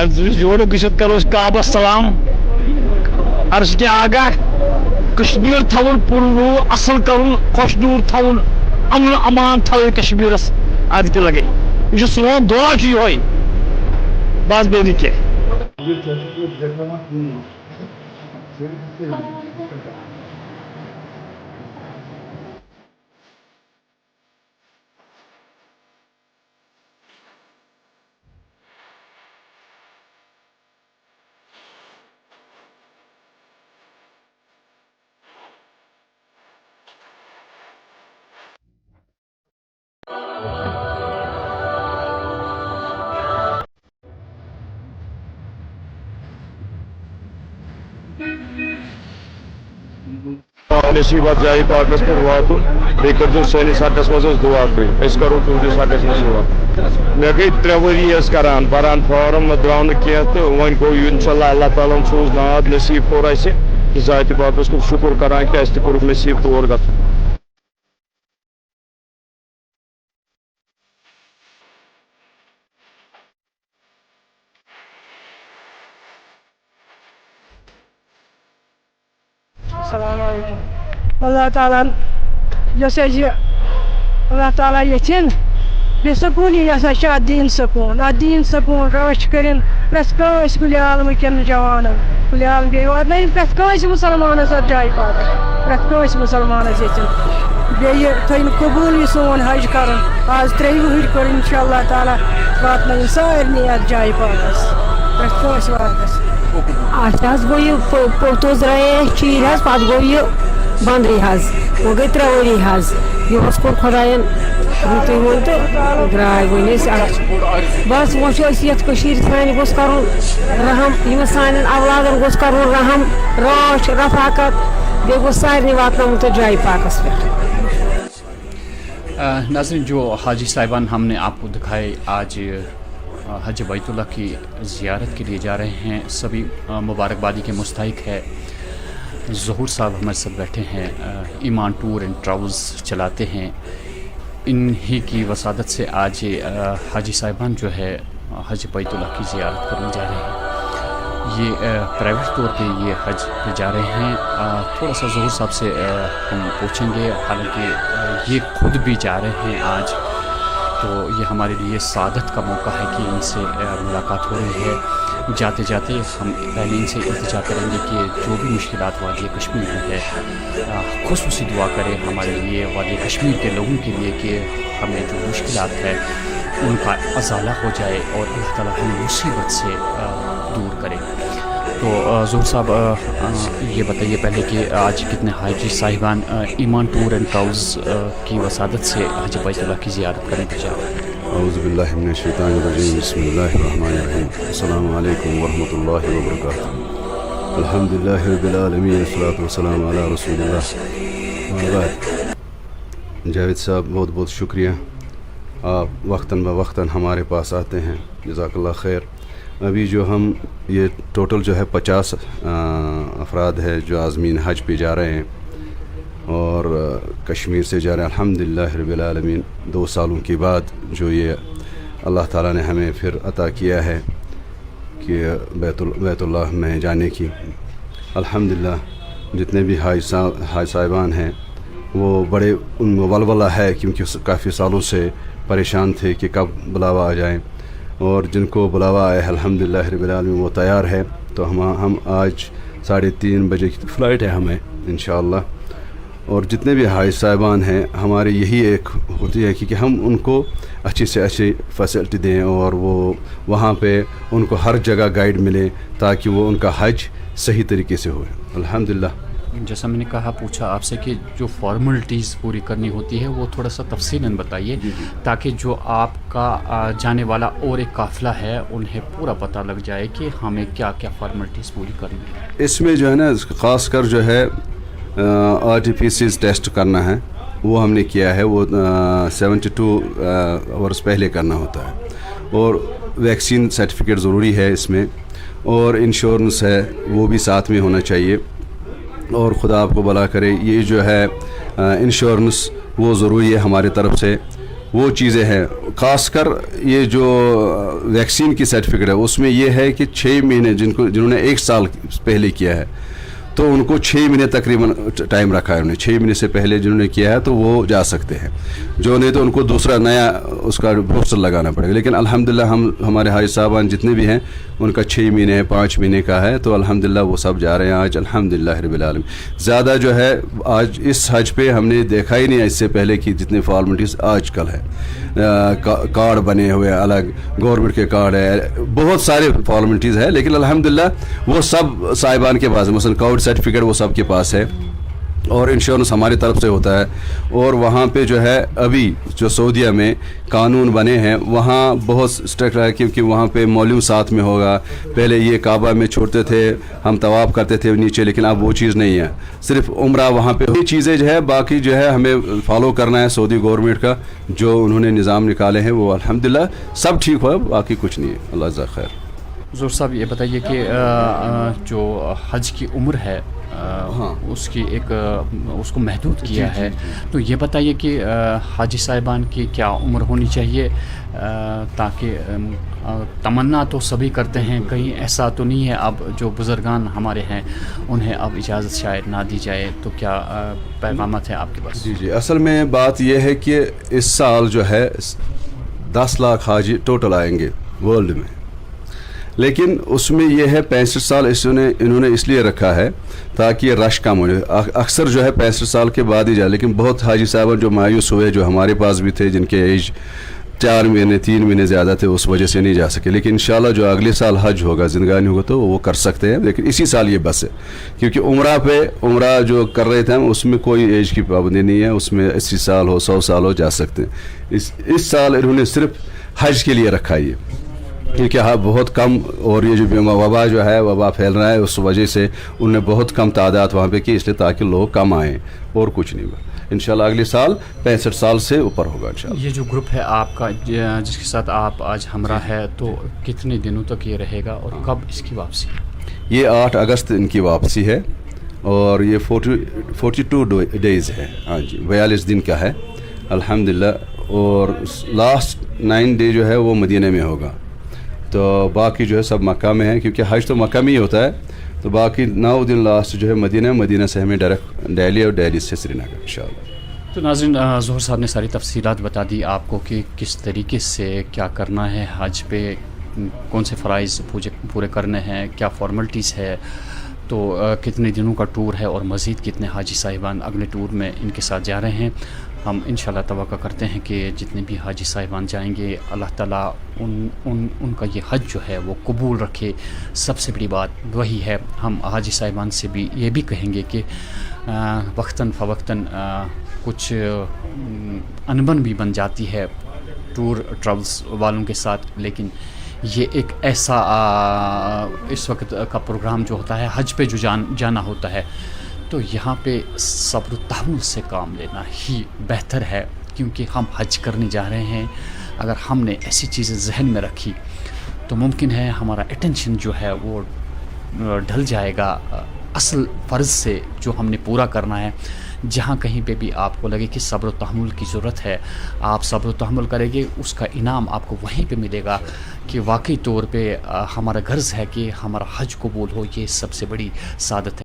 Your گھت کرو کعبس سلام عرض کہ آگاہ کشمیر تھون پور اصل کرن خوشنور تھون امن امان تھو کشمیرس اد تہ لگے یہ سون دعا یہ بس بیٚیہِ نہٕ نصیبت جائے پاکس پہ واتن بیٚیہِ کٔرۍزیو سٲنِس حقس منٛز حظ دعا کٔرِتھ أسۍ کرو تُہنٛدِس حقس منٛز دعا مےٚ گٔے 3 ؤری حظ بران فارم درٛاو نہٕ کینٛہہ تہٕ وۄنۍ گوٚو انشاءاللہ اللہ تعالیٰ ہن سوٗز ناد نصیٖب کوٚر اَسہِ ذاتِ پاکس کُن شُکر کران کہ اَسہِ تہِ کوٚرُکھ نصیٖب تور گژھُن السلام علیکم اللہ تعالیٰ یۄس اَسہِ اللہ تعالیٰ یژھن بے سکوٗنی ہسا چھِ اَتھ دیٖن سکوٗن رٲچھ کٔرِنۍ پرٛٮ۪تھ کٲنٛسہِ کُلہِ عالمہٕ جوانن کُلہِ عالم بیٚیہِ واتنٲیِن پرٛٮ۪تھ کٲنٛسہِ مُسلمانس اَتھ جایہِ پاکس پرٛٮ۪تھ کٲنٛسہِ مُسلمانس یژھن بیٚیہِ تھٲیِن قبوٗل یہِ سون حج کرُن آز 3 وٕہٕرۍ کوٚر انشاء اللہ تعالیٰ واتنٲیِن سارنٕے اَتھ جایہِ پاکس پرٛٮ۪تھ کٲنٛسہِ واتنس اَتھ حظ گوٚو یہِ پوٚتُس درٛایے اَسہِ چیٖرۍ حظ پَتہٕ گوٚو یہِ بنٛدٕے حظ وۄنۍ گٔے 3 ؤری حظ یِہُس کوٚر خۄدایَن تُہۍ ؤنۍ تہٕ درٛاے وۄنۍ أسۍ اَتھ بَس وۄنۍ چھُ اَسہِ یَتھ کٔشیٖرِ سانہِ گوٚژھ کَرُن رحم یِمن سانٮ۪ن اولادن گوٚژھ کَرُن رحم رٲچھ رفاقت بیٚیہِ گوٚژھ سارنٕے واتناوُن تہٕ جایہِ پاکس پٮ۪ٹھ. ناظرین جو حاجی صاحبان ہم نے آپ کو دکھائے آج حج بیت اللہ کی زیارت کے لیے جا رہے ہیں سبھی مبارکبادی کے مستحق ہے. ظہور صاحب ہمارے ساتھ بیٹھے ہیں ایمان ٹور اینڈ ٹراولز چلاتے ہیں. انہی کی وسادت سے آج حاجی صاحبان جو ہے حج بیت اللہ کی زیارت کرنے جا رہے ہیں. یہ پرائیویٹ طور پہ یہ حج پہ جا رہے ہیں. تھوڑا سا ظہور صاحب سے ہم پوچھیں گے حالانکہ یہ خود بھی جا رہے ہیں آج تو یہ ہمارے لیے سعادت کا موقع ہے کہ ان سے ملاقات ہو رہی ہے. جاتے جاتے ہم پہلے ان سے التجا کریں گے کہ جو بھی مشکلات وادی کشمیر میں ہے خصوصی دعا کریں ہمارے لیے وادی کشمیر کے لوگوں کے لیے کہ ہمیں جو مشکلات ہے ان کا ازالہ ہو جائے اور اللہ تعالیٰ ہمیں مصیبت سے دور کرے. تو ظہور صاحب یہ بتائیے پہلے کہ آج کتنے حاجی صاحبان ایمان ٹور اینڈ ٹراولز کی وسادت سے حج بیت اللہ کی زیارت کرنے کے جا رہے ہیں. اعوذ باللہ من الشیطان الرجیم بسم اللہ الرحمن الرحیم السلام علیکم ورحمۃ اللہ وبرکاتہ. الحمدللہ رب العالمین والصلاۃ والسلام علی رسول اللہ. جاوید صاحب بہت بہت شکریہ, آپ وقتاً بوقتاً ہمارے پاس آتے ہیں, جزاک اللہ خیر. ابھی جو ہم یہ ٹوٹل جو ہے 50 افراد ہے جو عازمین حج پہ جا رہے ہیں اور کشمیر سے جا رہے ہیں الحمدللہ رب العالمین. 2 سالوں کے بعد جو یہ اللہ تعالیٰ نے ہمیں پھر عطا کیا ہے کہ بیت اللہ میں جانے کی. الحمدللہ جتنے بھی حاج صاحبان ہیں وہ بڑے ان میں ولولہ ہے کیونکہ کافی سالوں سے پریشان تھے کہ کب بلاوا آ جائیں, اور جن کو بلاوا آیا ہے الحمدللہ رب العالمین وہ تیار ہے. تو ہم آج 3:30 بجے کی فلائٹ ہے ہمیں انشاءاللہ. اور جتنے بھی حاج صاحبان ہیں ہماری یہی ایک ہوتی ہے کہ ہم ان کو اچھی سے اچھی فیسلٹی دیں اور وہ وہاں پہ ان کو ہر جگہ گائیڈ ملے تاکہ وہ ان کا حج صحیح طریقے سے ہو. الحمدللہ جیسا میں نے کہا پوچھا آپ سے کہ جو فارملٹیز پوری کرنی ہوتی ہے وہ تھوڑا سا تفصیلاً بتائیے تاکہ جو آپ کا جانے والا اور ایک قافلہ ہے انہیں پورا پتہ لگ جائے کہ ہمیں کیا کیا فارملٹیز پوری کرنی ہے. اس میں جو ہے نا خاص کر جو ہے RT-PCR ٹیسٹ کرنا ہے وہ ہم نے کیا ہے, وہ 72 آورس پہلے کرنا ہوتا ہے, اور ویکسین سرٹیفکیٹ ضروری ہے اس میں, اور انشورنس ہے وہ بھی ساتھ میں ہونا چاہیے. اور خدا آپ کو بھلا کرے یہ جو ہے انشورنس وہ ضروری ہے ہماری طرف سے, वो चीज़ें हैं। ख़ासकर ये जो वैक्सीन की सर्टिफिकेट है उसमें ये है कि 6 महीने जिन्होंने 1 साल पहले किया है तो उनको 6 महीने तकरीबन टाइम रखा है उन्हें। 6 महीने से पहले जिन्होंने किया है तो वो जा सकते हैं, जो नहीं तो उनको दूसरा नया उसका बूस्टर लगाना पड़ेगा। लेकिन अल्हम्दुलिल्लाह हमारे हाजी साहबान जितने भी हैं उनका 6 महीने है, 5 महीने का है, तो अल्हम्दुलिल्लाह वो सब जा रहे हैं आज अल्हम्दुलिल्लाह रब्बिल आलमीन। ज़्यादा जो है आज इस हज पे हमने देखा ही नहीं इससे पहले कि जितने फॉर्मेलिटीज़ आजकल है, कार्ड बने हुए अलग, गवर्नमेंट के कार्ड है, बहुत सारे फॉर्मेलिटीज़ है, लेकिन अल्हम्दुलिल्लाह वो सब साहिबान के पास है। मसलन कोविड सर्टिफिकेट वो सब के पास है और इंश्योरेंस हमारी तरफ से होता है। और वहाँ पे जो है अभी जो सऊदीया में कानून बने हैं वहाँ बहुत स्ट्रिक्ट है, क्योंकि वहाँ पे मौलवी साथ में होगा। पहले ये काबा में छोड़ते थे, हम तवाफ़ करते थे नीचे, लेकिन अब वो चीज़ नहीं है, सिर्फ उम्रा वहाँ पे। ये चीज़ें जो है बाकी जो है हमें फॉलो करना है सऊदी गवर्नमेंट का जो उन्होंने निज़ाम निकाले हैं, वो अल्हम्दुलिल्लाह सब ठीक हुआ, बाकी कुछ नहीं है। अल्लाह जज़ा खैर। ज़ोहर साहब ये बताइए कि जो हज की उम्र है उसकी एक उसको महदूद किया है, तो ये बताइए कि हाजी साहिबान की क्या उम्र होनी चाहिए ताकि तमन्ना तो सभी करते हैं, कहीं ऐसा तो नहीं है अब जो बुज़ुर्गान हमारे हैं उन्हें अब इजाज़त शायद ना दी जाए, तो क्या पैगामत है आपके पास? जी, असल में बात यह है कि इस साल जो है 10 लाख हाजी टोटल आएंगे वर्ल्ड में, लेकिन उसमें यह है 65 साल इन्होंने इसलिए रखा है ताकि रश कम हो जाए। अक्सर जो है 65 साल के बाद ही जाए, लेकिन बहुत हाजी साहब जो मायूस हुए, जो हमारे पास भी थे जिनके एज 4 महीने 3 महीने ज़्यादा थे, उस वजह से नहीं जा सके। लेकिन इंशाल्लाह जो अगले साल हज होगा, ज़िंदगानी होगा, तो वो कर सकते हैं। लेकिन इसी साल ये बस है, क्योंकि उम्रा जो कर रहे थे हम उसमें कोई एज की पाबंदी नहीं है, उसमें 80 साल हो 100 साल हो जा सकते हैं। इस साल इन्होंने सिर्फ हज के लिए रखा है, क्योंकि हाँ बहुत कम, और ये जो वबा जो है वबा फैल रहा है उस वजह से उन्होंने बहुत कम तादाद वहाँ पे की, इसलिए ताकि लोग कम आएँ, और कुछ नहीं हुआ। इंशाल्लाह अगले साल 65 साल से ऊपर होगा इंशाल्लाह। ये जो ग्रुप है आपका जिसके साथ आप आज हमरा है, तो कितने दिनों तक ये रहेगा और कब इसकी वापसी? ये 8 अगस्त इनकी वापसी है और ये 42 डेज़ है। हाँ जी, 42 दिन का है अल्हम्दुलिल्लाह। और लास्ट 9 डे जो है वो मदीने में होगा, तो बाकी जो है सब मक्का में है, क्योंकि हज तो मक्का में ही होता है। तो बाकी 9 दिन लास्ट जो है मदीना से हमें डायरेक्ट दिल्ली और दिल्ली से श्रीनगर इंशाल्लाह। तो नाज़रीन, ज़ोहर साहब ने सारी तफसीलात बता दी आपको कि किस तरीके से क्या करना है हज पे, कौन से फ़राइज़ पूरे करने हैं, क्या फॉर्मेलिटीज़ है, तो कितने दिनों का टूर है और मज़ीद कितने हाजी साहिबान अगले टूर में इनके साथ जा रहे हैं। हम इंशाल्लाह तवक्को करते हैं कि जितने भी हाजी साहिबान जाएंगे अल्लाह ताला उनका ये हज जो है वो कबूल रखे। सबसे बड़ी बात वही है। हम हाजी साहिबान से भी ये भी कहेंगे कि वक्तन फ़वक्तन कुछ अनबन भी बन जाती है टूर ट्रैवल्स वालों के साथ, लेकिन ये एक ऐसा इस वक्त का प्रोग्राम जो होता है हज पे जो जाना होता है, तो यहाँ पे सब्र तहम्मुल से काम लेना ही बेहतर है, क्योंकि हम हज करने जा रहे हैं। अगर हमने ऐसी चीज़ें जहन में रखी तो मुमकिन है हमारा अटेंशन जो है वो ढल जाएगा असल फ़र्ज़ से जो हमने पूरा करना है। जहाँ कहीं पे भी आपको लगे कि सब्र तहम्मुल की ज़रूरत है, आप सब्र तहम्मुल करेंगे, उसका इनाम आपको वहीं पे मिलेगा कि वाकई तौर पे हमारा गर्ज़ है कि हमारा हज कबूल हो। ये सबसे बड़ी सादत है।